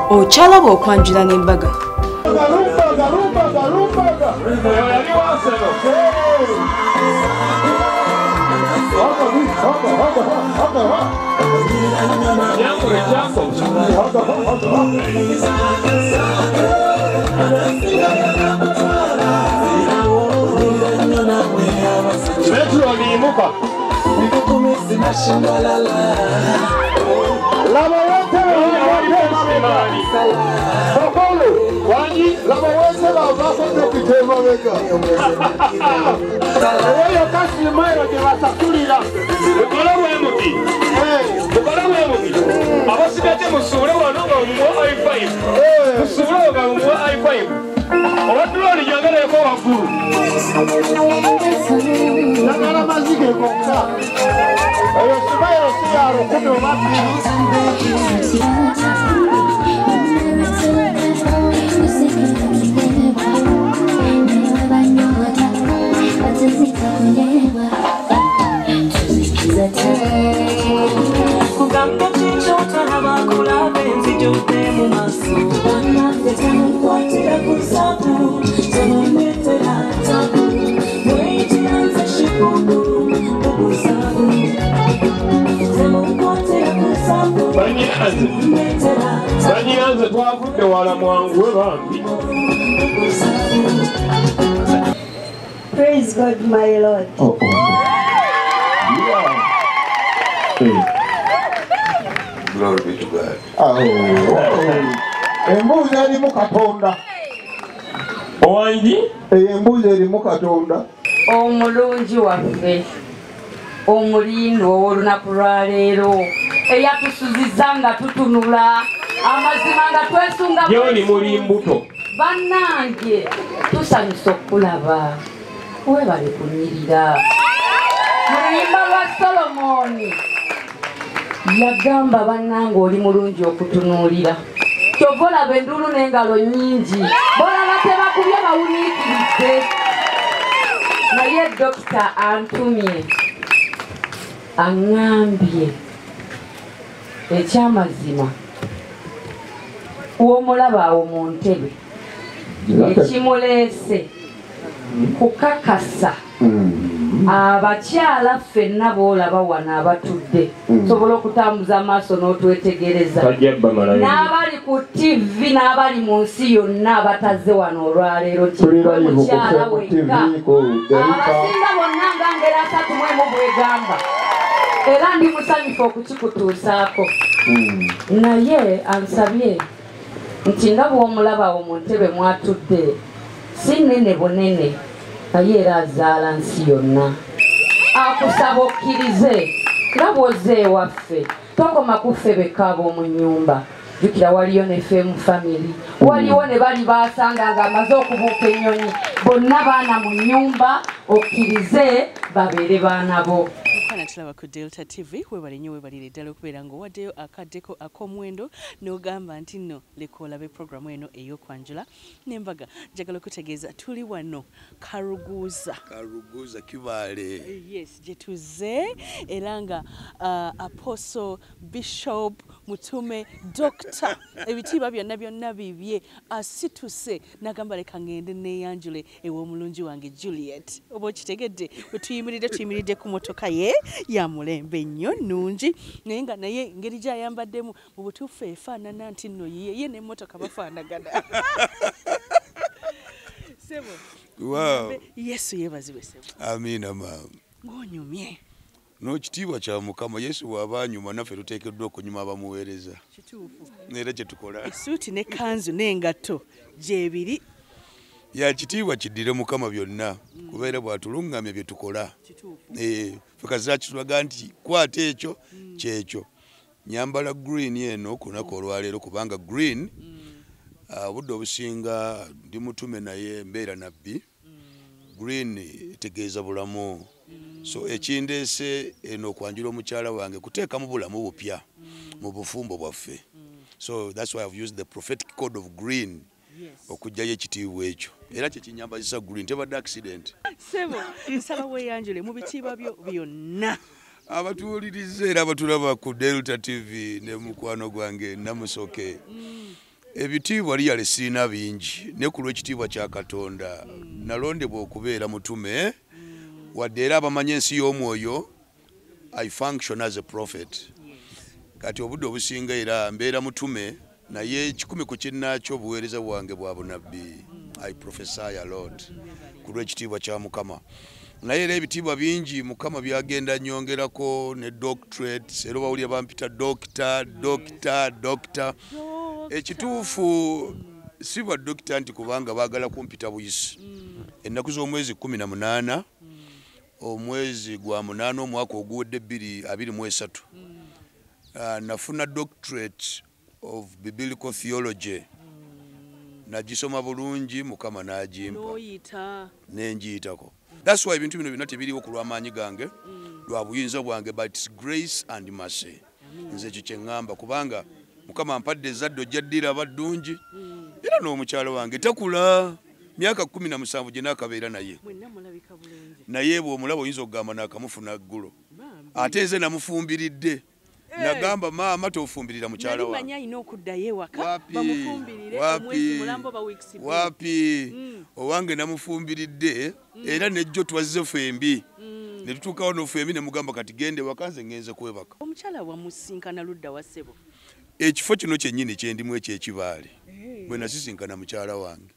Ochalaba okwanjula n'embaga. Praise God, my Lord. Glory be to God. Embuzi erimu Katonda. Owangi? Embuzi erimu Katonda. Omulungi waffe. Omulindo ow'olunaku lwa leero. Eyatusuziza nga tutunula. Amazima nga twesunga. Joni muli mbuto. Bannange tusanyusa okulaba. Webale kunyirira. Mu luyimba lwa Solomoni yagamba bannange oli mulungi okutunuulira. Kyova olaba enduulu n'engalo nnyingi. Bolaba tebakubye bawuniikiridde. Naye dokita antumye aŋŋambye ekyamazima w'omulaba awo mu ntebe ekimuleese kukakasa abakyala ffenna boolaba wano abatudde sobola okutambuza amaaso n'otwetegereza n'abali ku TV n'abali mu nsi yonna abataze wano olwaleero tikwe mukyala wekka abasinga bonna nga ngeri 31 bwegamba era ndi musanyufu okukikutuusaako naye ansabye nti nga bw'omulaba awo mu ntebe mwatudde si nnene bunene naye era azaala nsi yonna akusaba okkirize nga bw'oze ewaffe tokoma kuffe bekkaaba mu nnyumba jjukira waliyo ne FM family waliwo ne bali baasanga nga amaze okubuuka ennyonyi bonna baana mu nnyumba okkirize babeere baana bo. Tulaba ku Delta TV webale nnyo webalire ddala okubeera ng'owaddeyo akaddeko ak'omuwendo n'ogamba nti nno leka olabe programu eno ey'okwanjula n'embaga. Njagala okutegeeza tuli wano Karuguuza Kibaale. Yes, gye tuzze era nga Apostle Bishop Mutume Doctor ebitiibwa byonna bibye asituse n'agamba leka ngende neeyanjule ew'omulungi wange Juliet. Oba okitegedde bwe tuyimiridde ku motoka ye ya mulembe nnyo nungi naye nga naye engeri gy'ayambaddemu mu butuufu efaanana nti nno ye n'emmotoka bafaanagana. Sebo. Wow. Yesu yeebazibwe sebo. Amiina maama. Ng'onyumye. N'ekitiibwa kya Mukama Yesu bw'aba anyuma naffe tuteekeddwa okunyuma abamuweereza. Kituufu. Era kye tukola. Essuuti n'ekkanzu n'engatto gyebiri. Ya kitiibwa kiddire Mukama byonna kubeera bw'atuluŋŋamya bye tukola. Ffe kazaaki tulaga nti kwata ekyo kyekyo. Nyambala green eno ku lunaku olwaleero kubanga green obudde obusinga ndi mutume naye mbeera nabbi. Green etegeeza bulamu. So ekindeese eno okwanjula omukyala wange kuteekamu bulamu bupya mu bufumbo bwaffe. So that's why I've used the prophetic code of green. Okujjayo ekitiibwa ekyo era kyekinyambazisa green tebadde accident. Sebo nsaba weeyanjule mu bitiibwa byo byonna. abatuwuliriza era abatulaba ku Delta TV ne mukwano gwange Namusoke. Ebitiibwa lyale sirina bingi ne ku lw'ekitiibwa kya Katonda nalondebwa okubeera mutume wadde era abamanya ensi y'omwoyo I function as a prophet. Kati obudde obusinga era mbeera mutume naye kikumi ku kinnaakyo obuweereza bwange bwa bunabbi. I prophesy a lot ku lw'ekitiibwa kya Mukama. Naye era ebitiibwa bingi Mukama byagenda nyongerako ne doctorate era bawulira bampita doctor. Ekituufu si bwa doctor nti kubanga baagala kumpita buyisi. Ennaku z'omwezi 18 omwezi gwa 8 omwaka oguwedde 2023 nafuna doctorate of biblical theology. Nagisoma bulungi Mukama n'agimpa nenjiyitako. That's why ebintu bino byonna tebiriwo ku lw'amaanyi gange lwa buyinza bwange but it's grace and mercy. Nze ekyo kye ŋŋamba kubanga Mukama ampadde ezzadde ojjaddira baddungi era n'omukyala wange takula myaka 17 gye naakabeera naye. Naye bw'omulaba oyinza okugamba n'akamufuna ggulo. Ate nze namufumbiridde. Nagamba maama tofumbirira mukyala wange. Nali alina okuddayo ewaka bamufumbirire omwezi mulambo ba weeks. Wapi owange namufumbiridde era nejjo twazze fembi. Ne tutuukawo n'ofembi ne mugamba kati gende wakanze ngenze kwebaka. Omukyala wa musinkana ludda wa ssebo. Ekifo kino kyennyini kyendimu ekyekibaale bwe nasisinkana mukyala wange.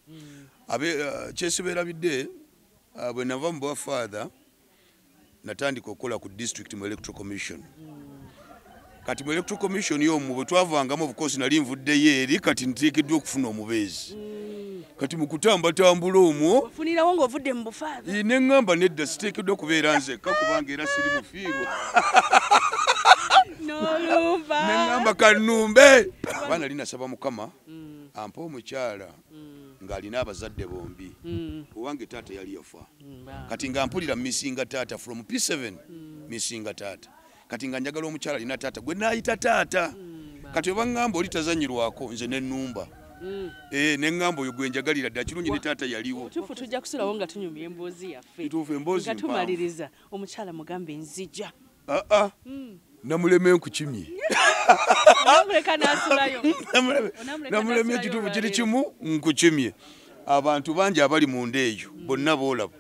Kyesibeerabidde bwe nava mu bwafather natandika okukola ku district mu electoral commission. Kati mu electoral commission y'omu bwe twavangamu obukosi nali nvuddeyo eri kati nteekeddwa okufuna omubeezi. Kati mu kutambatambula omwo ofunirawo ng'ovudde mu bufather. Ne ŋŋamba nedda siteekeddwa okubeera nzekka kubanga era siri mufiirwa. N'olumva ne ŋŋamba kannumbe abaana linasaba Mukama ampa omukyala ng'alina abazadde bombi. Owange taata yali yafa. Kati nga mpulira misinga taata from P7 misinga taata. Kati nga njagala omukyala alina taata gwe naayita taata. Kati oba ŋŋamba oli tazanyirwako nze n'ennumba. Ne ŋŋamba oyo gwe njagalira ddala kirungi ne taata yaliwo. Tufu tujja kusulawo nga tunyumya emboozi yaffe. Kituufu emboozi nga tumaliriza omukyala mugambe nzija. Namuleme nkukimye. Namuleka n'asulayo. Namuleme ekituufu kiri kimu nkukimye. Abantu bangi abali munda eyo bonna boolaba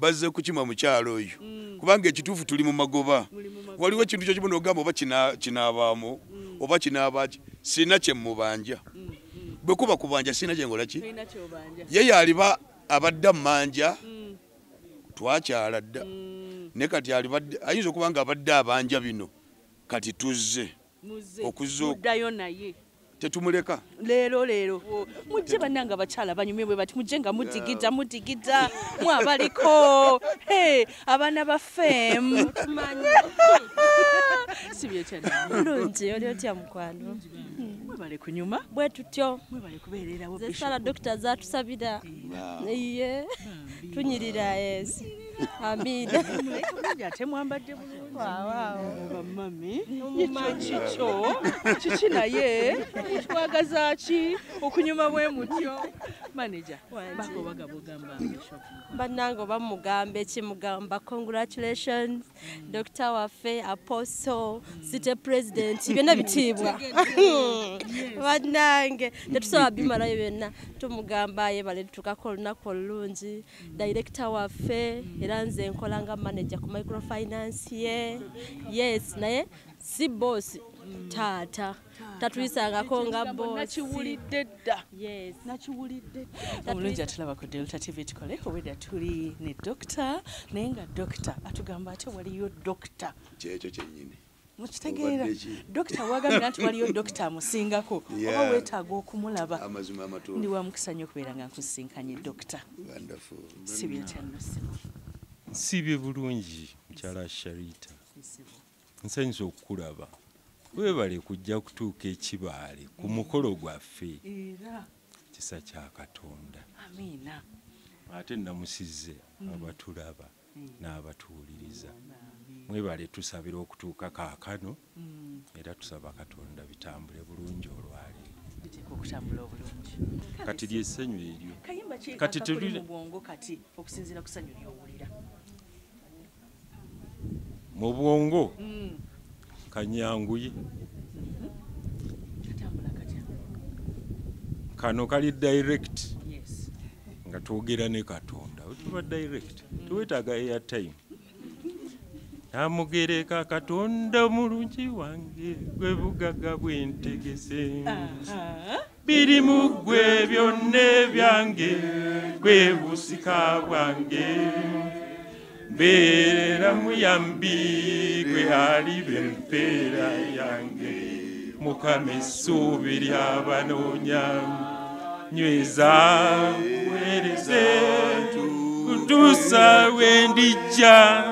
bazze kukima mukyalo oyo. Kubanga ekituufu tuli mu magoba. Waliwo ekintu kyo kibona ogamba oba kinaabaamu oba kinaabaki sina kye mubanja. Bwe kuba kubanja sina kye ngola ki? Ye yaliba abadda mmanja twakyala dda. Ne kati alibadde ayinza okuba nga abadde abanja bino kati tuzze okuddayo naye tetumuleka leero mujje bannanga abakyala banyumye bwe bati mujje nga mudigida mwabaliko abaana ba fem sibye cyane bulungi oli otya mukwano mwebale kunyuma bwe tutyo mwebale kubeererawo zesala dokita zatusabira iye tunyirira yes amina ate mwambadde bulungi bamami kiki naye twagaza ki okunyuma bwe mutyo manager bakobagabogamba bannange bamugambe kimugamba congratulations Dr. waffe apostle city president byonna bitiibwa bannange tetusobola bimalayo byonna tumugamba yebale tukako olunaku olulungi director waffe era nze nkola nga manager ku microfinance ye yes naye si boss taata tatuyisangako nga boss nakiwulidde dda yes nakiwulidde omulungi atulaba ku Delta TV tukole obwedda tuli ne dokita naye nga dokita atugamba ate waliyo dokita kyekyo kyennyini mukitegeera dokita wagambira nti waliyo dokita amusingako oba weetaaga okumulaba amazima amatono ndi wa mukisa nnyo okubeera nga nkusinkanye dokita sibye kyannosimo sibye bulungi mukyala Sharita nsanyusa okukulaba webale kujja kutuuka ekibaale ku mukolo gwaffe era kisa kya Katonda amiina ate namusizze abatulaba n'abatuwuliriza mwebale tusabira okutuuka kaakano era tusaba Katonda bitambule bulungi olwaleero okutambula obulungi kati lyessanyu eryo kati tuli mu bwongo kati okusinziira ku ssanyu ly'owulira mu bwongo kanyanguye kano kali direct nga twogera ne Katonda tuba direct tuwetaaga airtime namugereka Katonda omulungi wange gwe bugagga bwentegese biri mu ggwe byonna byange gwe busika bwange mbeera muyambi gwe aliba empeera yange Mukama essuubi ly'abanoonya nyweza kuweereze kutuusa we ndijja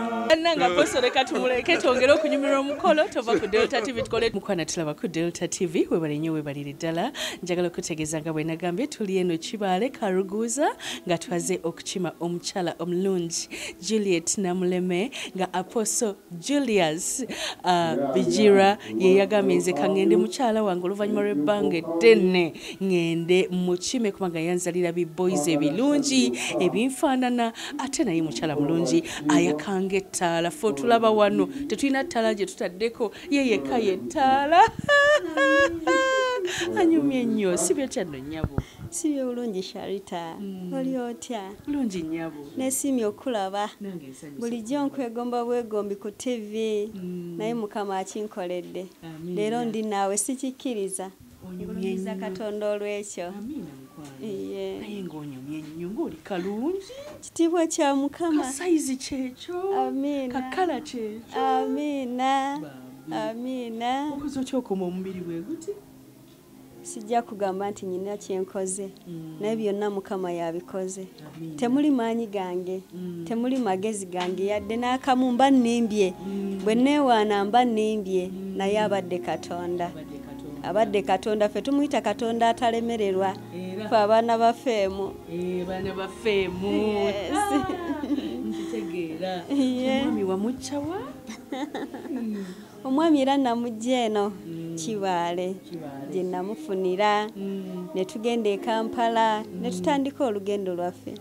Nanga poso leka tumuleke twongere okunyumirwa omukolo tova ku Delta TV tukole mukwana tulaba ku Delta TV webale nnyo webalire ddala njagala okutegeeza nga bwe nagambye tuli eno Kibaale Karuguza nga twaze okukima omukyala omulungi Juliet Namuleme nga Apostle Julius Bijira ye yagambye nze kangende mukyala wange oluvannyuma lw'ebbanga eddene ngende mukime kubanga yanzalira biboys ebirungi ebinfaanana ate naye mukyala mulungi ayakange ttaala ffe tulaba wano tetulina ttaala gye tutaddeko ye yekka yettaala anyumye nnyo si byotya nno nnyabo si byo bulungi Sharita oli otya bulungi nnyabo nesimye okulaba bulijjo nkwegomba bwegombi ku TV naye Mukama akinkoledde leero ndi naawe sikikkiriza onyumyiza Katonda olw'ekyo naye ng'onyumye nnyo ng'oli kalungi kitiibwa kya Mukama kasayizi kyekyo amiina kakala kyekyo amiina amiina okoze okyokoma omubiri bwe guti sijja kugamba nti nyina kyenkoze naye byonna Mukama yabikoze temuli maanyi gange temuli magezi gange yadde n'akamu mba nnimbye bwe neewaana mba nnimbye naye abadde Katonda abadde Katonda ffe tumuyita Katonda atalemererwa ffe abaana bafeemu baana bafeemu nkitegeera omwami wamuccawa omwami era namujja eno Kibaale gye namufunira ne tugenda e Kampala ne tutandika olugendo lwaffe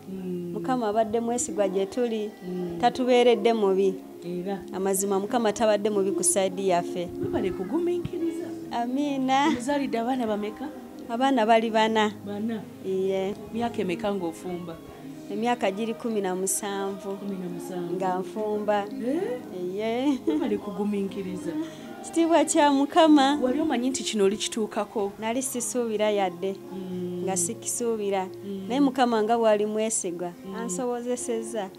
Mukama abadde mwesigwa gye tuli tatubeeredde mubi amazima Mukama tabadde mubi ku saidi yaffe bale kugumiikiriza amiina muzaalidde abaana bameka abaana bali bana iye myaka emeka ng'ofumba emyaka giri 17 nga nfumba iye bale kugumiikiriza kitiibwa kya Mukama wali omanyi nti kino olikituukako nali sisuubira yadde nga sikisuubira naye Mukama nga bwali mwesigwa ansobozesezza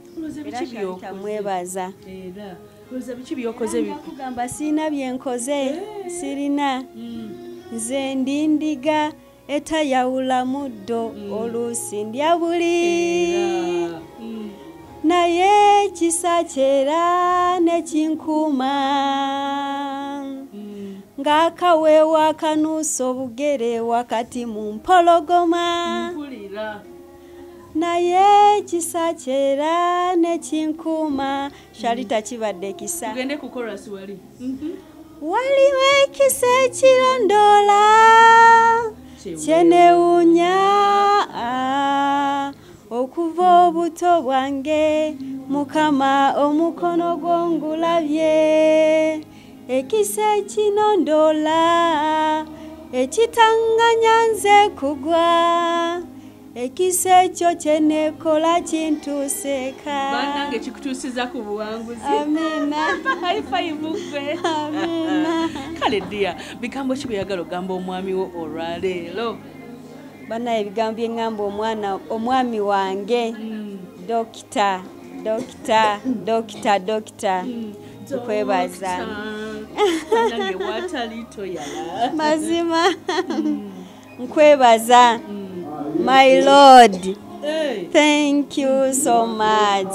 era mwebaza biki byokoze kugamba sirina byenkoze sirina nze ndi ndiga etayawula muddo oluusi ndya buli naye kisa kyera ne kinkuuma ng'akaweewa akanuusa obugere wakati mu mpologoma naye kisa kyera ne kinkuuma Sharita kibadde kisa tugende ku chorus wali waliwo ekisa ekirondoola kyenewuunya okuva obuto bwange Mukama omukono gw'ongulabye ekisa ekinondoola ekitanganya nze kugwa ekisa ekyo kyenekola kintuuseeka bannange kikutuusiza ku buwanguzi amiina haifayivugwe amiina kale ddiya bigambo ki byeyagala ogamba omwami wo olwaleero bannaye ebigambo byeŋŋamba omwami wange dokita nkwebaza mazima nkwebaza my lord thank you so much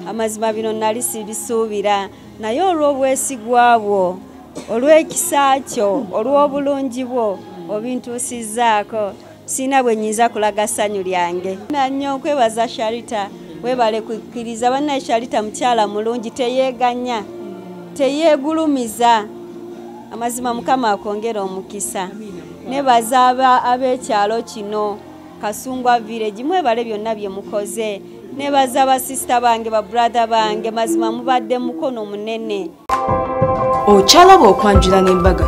amazima bino nali sibisuubira naye olw'obwesigwa bwo olw'ekisa kyo olw'obulungi bwo obintuusizzaako sina bwe nnyinza kulaga ssanyu lyange nannyo nkwebaza Sharita webale kukkiriza bannaye Sharita mukyala mulungi teyeeganya teyeegulumiza amazima Mukama akwongera omukisa nebaza ab'ekyalo kino Kasungwa village mwebale byonna bye mukoze nebaza basista bange babrother bange mazima mubadde mukono munene okyalaba okwanjula n'embaga